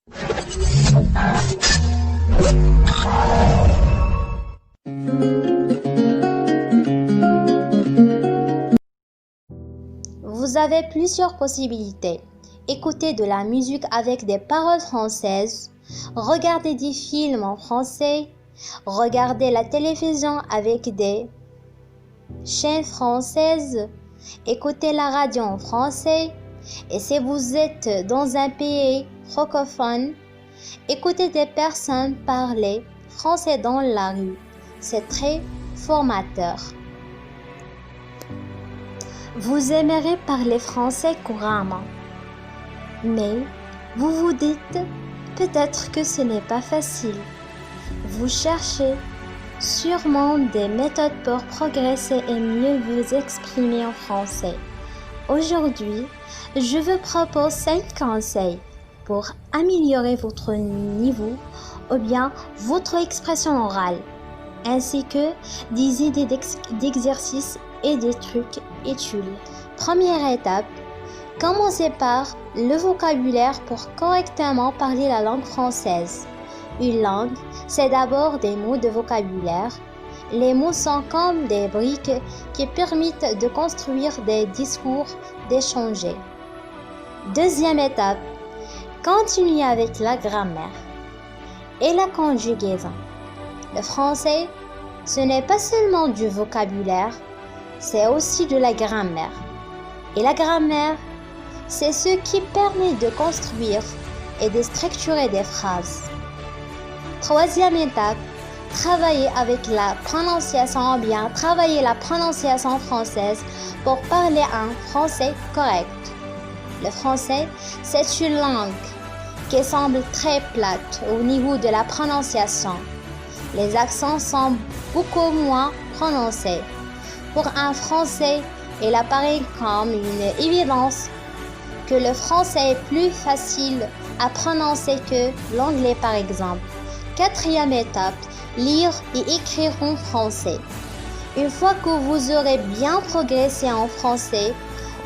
Vous avez plusieurs possibilités. Écoutez de la musique avec des paroles françaises, regardez des films en français, regardez la télévision avec des chaînes françaises, écoutez la radio en français, et si vous êtes dans un pays francophone, écoutez des personnes parler français dans la rue. C'est très formateur. Vous aimerez parler français couramment, mais vous vous dites peut-être que ce n'est pas facile. Vous cherchez sûrement des méthodes pour progresser et mieux vous exprimer en français. Aujourd'hui, je vous propose 5 conseils pour améliorer votre niveau ou bien votre expression orale, ainsi que des idées d'exercices et des trucs utiles. Première étape, commencez par le vocabulaire pour correctement parler la langue française. Une langue, c'est d'abord des mots de vocabulaire. Les mots sont comme des briques qui permettent de construire des discours, d'échanger. Deuxième étape, continuez avec la grammaire et la conjugaison. Le français, ce n'est pas seulement du vocabulaire, c'est aussi de la grammaire. Et la grammaire, c'est ce qui permet de construire et de structurer des phrases. Troisième étape, travaillez avec la prononciation, bien travailler la prononciation française pour parler un français correct. Le français, c'est une langue qui semble très plate au niveau de la prononciation. Les accents sont beaucoup moins prononcés. Pour un français, il apparaît comme une évidence que le français est plus facile à prononcer que l'anglais par exemple. Quatrième étape, lire et écrire en français. Une fois que vous aurez bien progressé en français,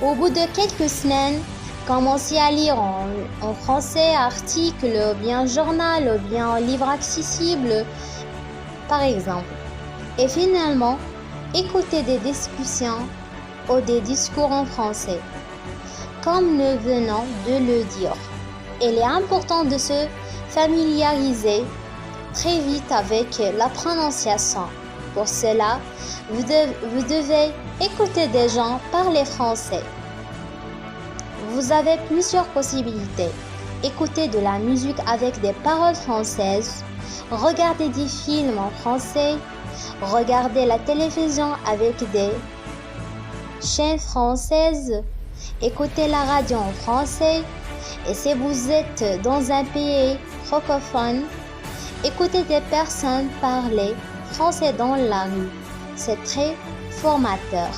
au bout de quelques semaines, commencez à lire en français articles, ou bien journal, ou bien livre accessible, par exemple. Et finalement, écoutez des discussions ou des discours en français. Comme nous venons de le dire, il est important de se familiariser très vite avec la prononciation. Pour cela, vous devez écouter des gens parler français. Vous avez plusieurs possibilités. Écoutez de la musique avec des paroles françaises, regardez des films en français, regardez la télévision avec des chaînes françaises, écoutez la radio en français, et si vous êtes dans un pays francophone, écoutez des personnes parler français dans la rue. C'est très formateur.